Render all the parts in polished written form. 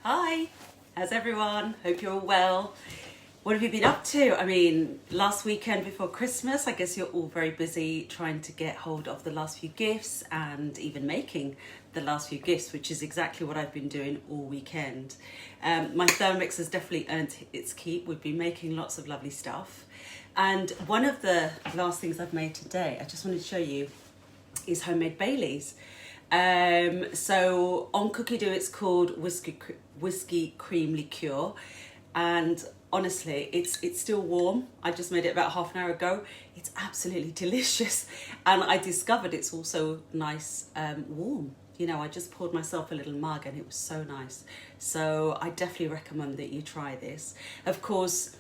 Hi, how's everyone? Hope you're all well. What have you been up to? I mean, last weekend before Christmas, I guess you're all very busy trying to get hold of the last few gifts and even making the last few gifts, which is exactly what I've been doing all weekend. My Thermomix has definitely earned its keep. We've been making lots of lovely stuff. And one of the last things I've made today, I just wanted to show you, is homemade Baileys. So on Cookie Dough it's called whiskey cream liqueur, and honestly it's still warm. I just made it about half an hour ago. It's absolutely delicious, and I discovered it's also nice warm. You know, I just poured myself a little mug and it was so nice. So I definitely recommend that you try this. Of course,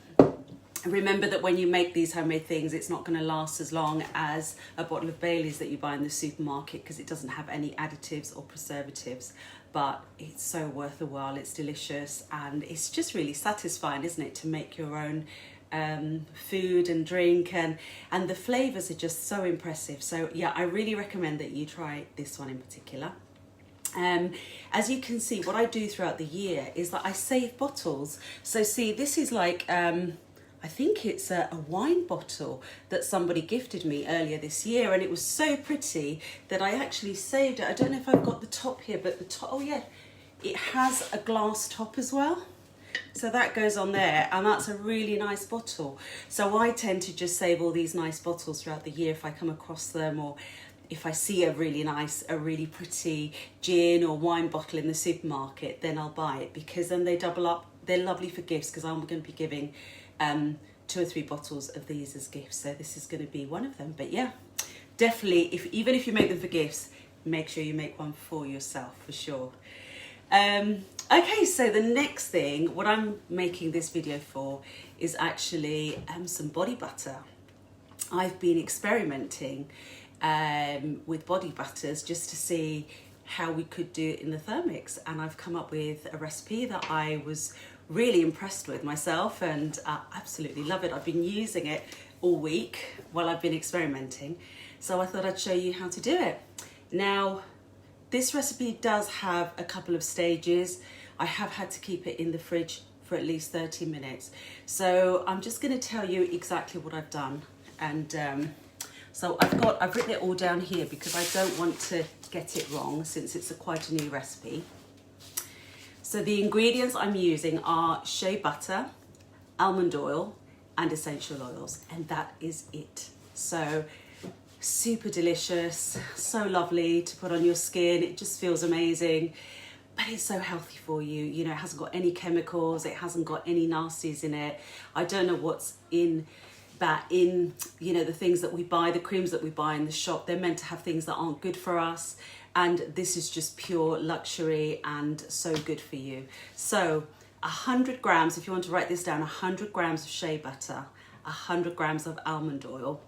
remember that when you make these homemade things, it's not going to last as long as a bottle of Baileys that you buy in the supermarket, because it doesn't have any additives or preservatives. But it's so worth the while. It's delicious, and it's just really satisfying, isn't it, to make your own food and drink, and the flavors are just so impressive. So yeah, I really recommend that you try this one in particular. As you can see, what I do throughout the year is that I save bottles. So see, this is like I think it's a wine bottle that somebody gifted me earlier this year, and it was so pretty that I actually saved it. I don't know if I've got the top here, but the top, oh yeah, it has a glass top as well. So that goes on there, and that's a really nice bottle. So I tend to just save all these nice bottles throughout the year if I come across them, or if I see a really nice, a really pretty gin or wine bottle in the supermarket, then I'll buy it, because then they double up. They're lovely for gifts, because I'm going to be giving 2 or 3 bottles of these as gifts, so this is going to be one of them. But yeah, definitely, even if you make them for gifts, make sure you make one for yourself for sure. Okay, so the next thing, what I'm making this video for, is actually some body butter. I've been experimenting with body butters just to see how we could do it in the Thermomix, and I've come up with a recipe that I was really impressed with myself, and absolutely love it. I've been using it all week while I've been experimenting, so I thought I'd show you how to do it. Now, this recipe does have a couple of stages. I have had to keep it in the fridge for at least 30 minutes. So I'm just going to tell you exactly what I've done. And so I've written it all down here because I don't want to get it wrong, since it's quite a new recipe. So the ingredients I'm using are shea butter, almond oil, and essential oils, and that is it. So super delicious, so lovely to put on your skin. It just feels amazing, but it's so healthy for you. You know, it hasn't got any chemicals, it hasn't got any nasties in it. I don't know what's in you know, the things that we buy, the creams that we buy in the shop. They're meant to have things that aren't good for us, and this is just pure luxury and so good for you. So 100 grams, if you want to write this down, 100 grams of shea butter, 100 grams of almond oil,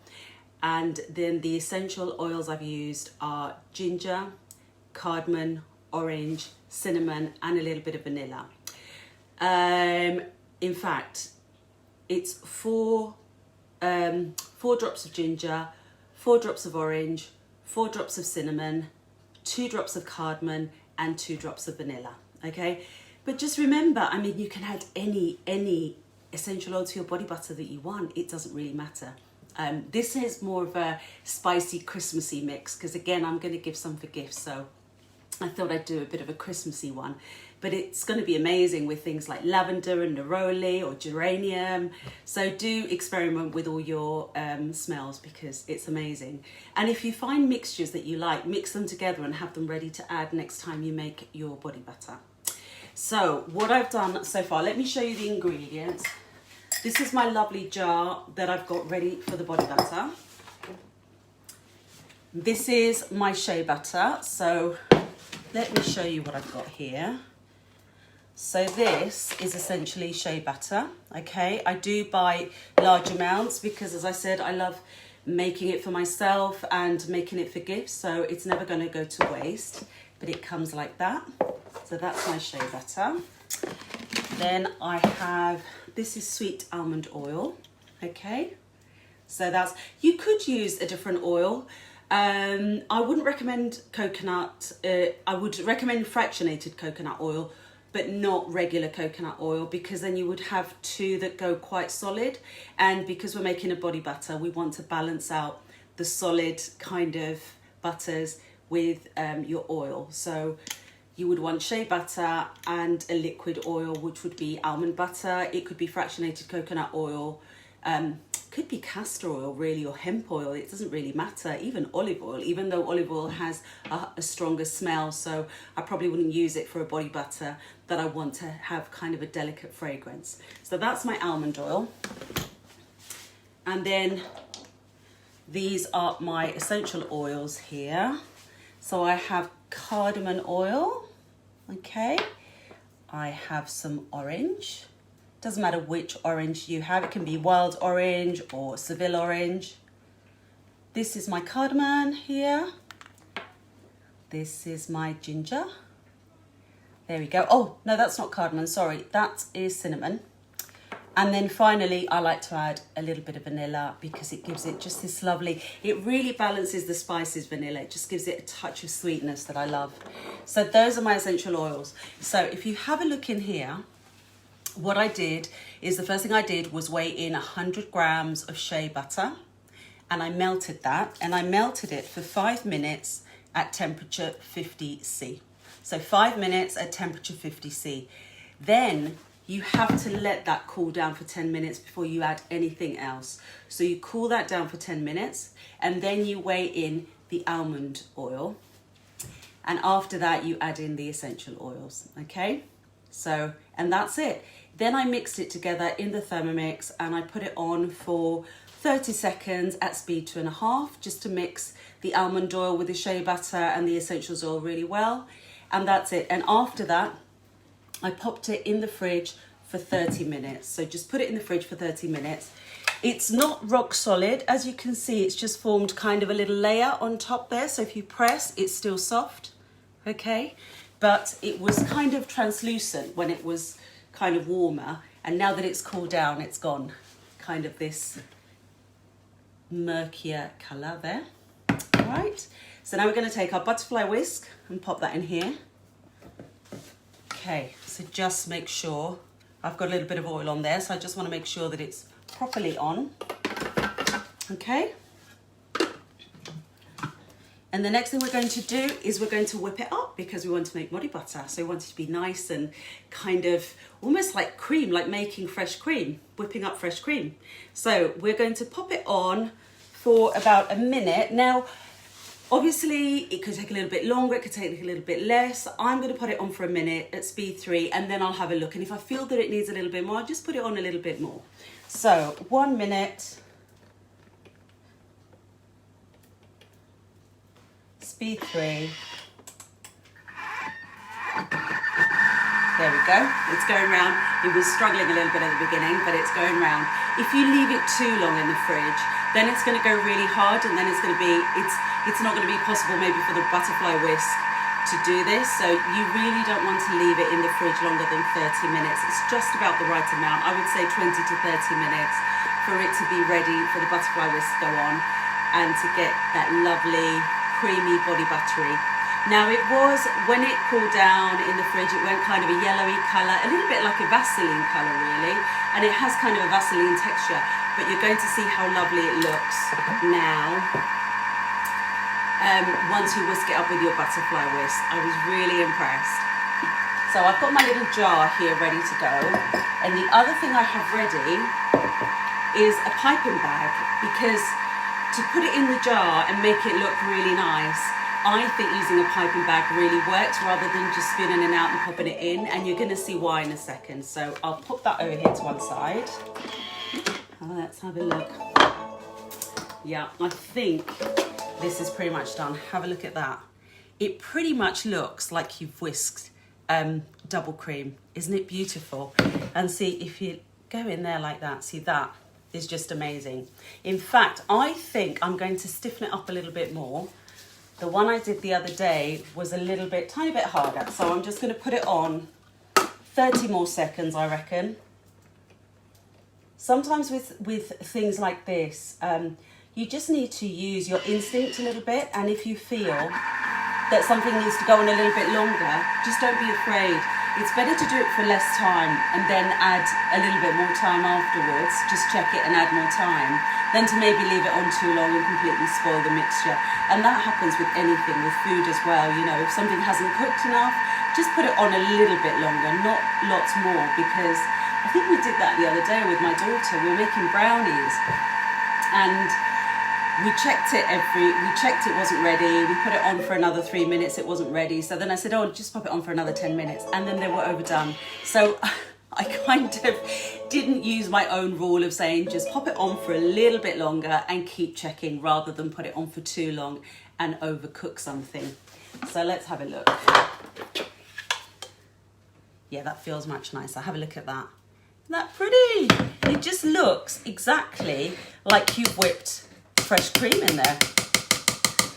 and then the essential oils I've used are ginger, cardamom, orange, cinnamon, and a little bit of vanilla. In fact, it's 4 drops of ginger, 4 drops of orange, 4 drops of cinnamon, 2 drops of cardamom, and 2 drops of vanilla. Okay, but just remember, I mean, you can add any essential oil to your body butter that you want. It doesn't really matter. This is more of a spicy, Christmassy mix, because again, I'm going to give some for gifts, so I thought I'd do a bit of a Christmassy one. But it's going to be amazing with things like lavender and neroli or geranium. So do experiment with all your smells, because it's amazing. And if you find mixtures that you like, mix them together and have them ready to add next time you make your body butter. So what I've done so far, let me show you the ingredients. This is my lovely jar that I've got ready for the body butter. This is my shea butter. So let me show you what I've got here. So this is essentially shea butter, okay? I do buy large amounts because, as I said, I love making it for myself and making it for gifts, so it's never going to go to waste, but it comes like that. So that's my shea butter. Then I have, this is sweet almond oil, okay? So that's, you could use a different oil. I wouldn't recommend coconut, I would recommend fractionated coconut oil but not regular coconut oil, because then you would have two that go quite solid. And because we're making a body butter, we want to balance out the solid kind of butters with your oil. So you would want shea butter and a liquid oil, which would be almond butter. It could be fractionated coconut oil, could be castor oil really, or hemp oil. It doesn't really matter. Even olive oil, even though olive oil has a stronger smell, so I probably wouldn't use it for a body butter that I want to have kind of a delicate fragrance. So that's my almond oil. And then these are my essential oils here. So I have cardamom oil, okay. I have some orange. Doesn't matter which orange you have. It can be wild orange or Seville orange. This is my cardamom here. This is my ginger. There we go. Oh, no, that's not cardamom, sorry. That is cinnamon. And then finally, I like to add a little bit of vanilla because it gives it just this lovely, it really balances the spices, vanilla. It just gives it a touch of sweetness that I love. So those are my essential oils. So if you have a look in here, what I did is, the first thing I did was weigh in 100 grams of shea butter, and I melted that, and I melted it for 5 minutes at temperature 50°C. So 5 minutes at temperature 50°C. Then you have to let that cool down for 10 minutes before you add anything else. So you cool that down for 10 minutes, and then you weigh in the almond oil. And after that, you add in the essential oils, okay? So, and that's it. Then I mixed it together in the Thermomix, and I put it on for 30 seconds at speed 2.5, just to mix the almond oil with the shea butter and the essentials oil really well. And that's it. And after that, I popped it in the fridge for 30 minutes. So just put it in the fridge for 30 minutes. It's not rock solid. As you can see, it's just formed kind of a little layer on top there. So if you press, it's still soft, okay? But it was kind of translucent when it was kind of warmer, and now that it's cooled down, it's gone kind of this murkier colour there. All right, so now we're going to take our butterfly whisk and pop that in here. Okay, so just make sure, I've got a little bit of oil on there, so I just want to make sure that it's properly on. Okay. And the next thing we're going to do is we're going to whip it up, because we want to make body butter. So we want it to be nice and kind of almost like cream, like making fresh cream, whipping up fresh cream. So we're going to pop it on for about a minute. Now, obviously it could take a little bit longer, it could take a little bit less. I'm going to put it on for a minute at speed 3, and then I'll have a look. And if I feel that it needs a little bit more, I'll just put it on a little bit more. So 1 minute. Speed 3. There we go. It's going round. It was struggling a little bit at the beginning, but it's going round. If you leave it too long in the fridge, then it's going to go really hard, and then it's going to be, it's not going to be possible maybe for the butterfly whisk to do this. So you really don't want to leave it in the fridge longer than 30 minutes. It's just about the right amount. I would say 20 to 30 minutes for it to be ready for the butterfly whisk to go on and to get that lovely creamy body buttery. Now it was, when it cooled down in the fridge, it went kind of a yellowy colour, a little bit like a Vaseline colour really, and it has kind of a Vaseline texture, but you're going to see how lovely it looks now once you whisk it up with your butterfly whisk. I was really impressed. So I've got my little jar here ready to go, and the other thing I have ready is a piping bag, because to put it in the jar and make it look really nice, I think using a piping bag really works rather than just spinning it out and popping it in, and you're going to see why in a second. So I'll put that over here to one side. Let's have a look. Yeah, I think this is pretty much done. Have a look at that. It pretty much looks like you've whisked double cream. Isn't it beautiful? And see, if you go in there like that, see, that is just amazing. In fact, I think I'm going to stiffen it up a little bit more. The one I did the other day was a little bit, tiny bit harder. So I'm just going to put it on 30 more seconds, I reckon. Sometimes with things like this, you just need to use your instinct a little bit. And if you feel that something needs to go on a little bit longer, just don't be afraid. it's better to do it for less time and then add a little bit more time afterwards, just check it and add more time, than to maybe leave it on too long and completely spoil the mixture. And that happens with anything, with food as well. You know, if something hasn't cooked enough, just put it on a little bit longer, not lots more, because I think we did that the other day with my daughter. We were making brownies and we checked it wasn't ready. We put it on for another 3 minutes, it wasn't ready. So then I said, oh, just pop it on for another 10 minutes. And then they were overdone. So I kind of didn't use my own rule of saying, just pop it on for a little bit longer and keep checking, rather than put it on for too long and overcook something. So let's have a look. Yeah, that feels much nicer. Have a look at that. Isn't that pretty? It just looks exactly like you've whipped fresh cream in there.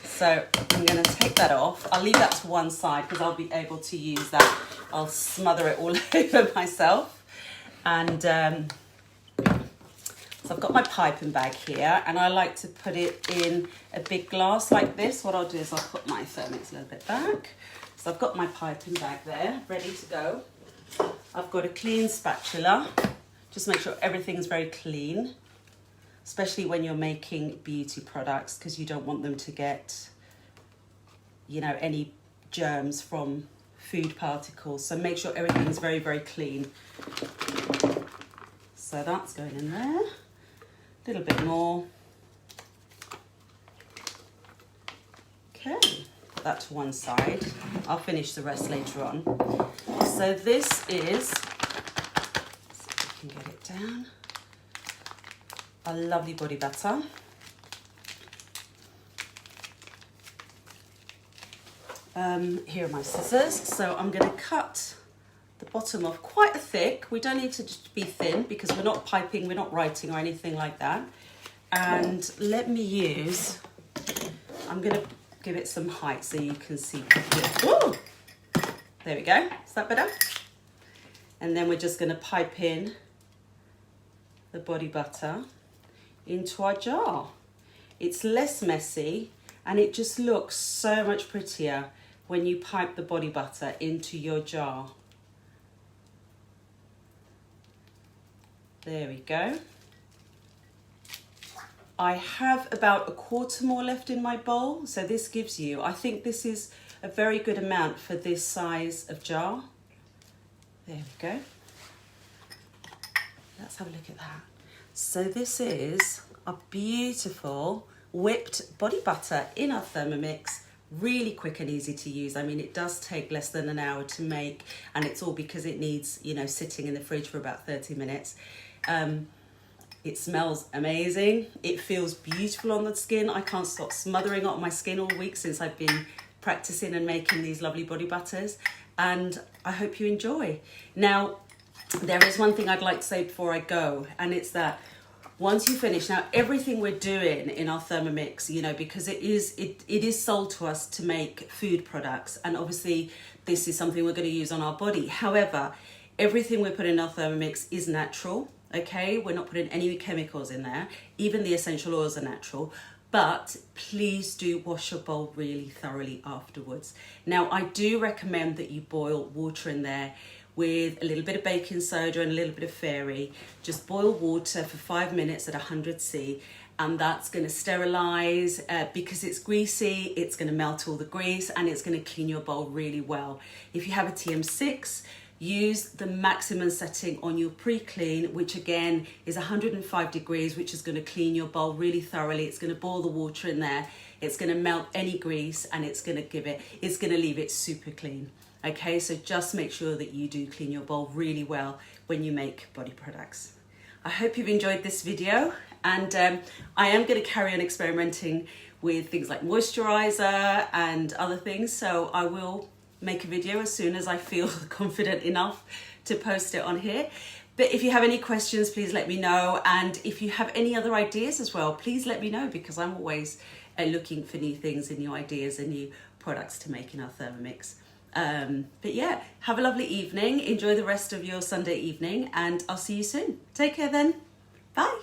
So I'm going to take that off. I'll leave that to one side because I'll be able to use that. I'll smother it all over myself. And so I've got my piping bag here, and I like to put it in a big glass like this. What I'll do is I'll put my Thermomix a little bit back. So I've got my piping bag there, ready to go. I've got a clean spatula. Just make sure everything's very clean, especially when you're making beauty products, because you don't want them to get, you know, any germs from food particles. So make sure everything's very, very clean. So that's going in there. A little bit more. Okay, put that to one side. I'll finish the rest later on. So this is, let's see if we can get it down, a lovely body butter. Here are my scissors. So I'm going to cut the bottom off quite thick. We don't need to just be thin because we're not piping, we're not writing or anything like that. And let me use, I'm going to give it some height so you can see. Ooh! There we go. Is that better? And then we're just going to pipe in the body butter into our jar. It's less messy and it just looks so much prettier when you pipe the body butter into your jar. There we go. I have about a quarter more left in my bowl, so this gives you, I think this is a very good amount for this size of jar. There we go. Let's have a look at that. So this is a beautiful whipped body butter in our Thermomix. Really quick and easy to use. I mean, it does take less than an hour to make, and it's all because it needs, you know, sitting in the fridge for about 30 minutes. It smells amazing. It feels beautiful on the skin. I can't stop smothering it on my skin all week since I've been practicing and making these lovely body butters, and I hope you enjoy. Now, there is one thing I'd like to say before I go, and it's that once you finish, now everything we're doing in our Thermomix, you know, because it is sold to us to make food products, and obviously this is something we're going to use on our body. However, everything we put in our Thermomix is natural, okay? We're not putting any chemicals in there. Even the essential oils are natural. But please do wash your bowl really thoroughly afterwards. Now, I do recommend that you boil water in there with a little bit of baking soda and a little bit of fairy. Just boil water for 5 minutes at 100°C, and that's going to sterilize because it's greasy. It's going to melt all the grease and it's going to clean your bowl really well. If you have a TM6, use the maximum setting on your pre-clean, which again is 105 degrees, which is going to clean your bowl really thoroughly. It's going to boil the water in there. It's going to melt any grease and it's going to leave it super clean. Okay, so just make sure that you do clean your bowl really well when you make body products. I hope you've enjoyed this video, and I am going to carry on experimenting with things like moisturizer and other things, so I will make a video as soon as I feel confident enough to post it on here. But if you have any questions, please let me know, and if you have any other ideas as well, please let me know, because I'm always looking for new things and new ideas and new products to make in our Thermomix. But yeah, have a lovely evening, enjoy the rest of your Sunday evening, and I'll see you soon. Take care then, bye.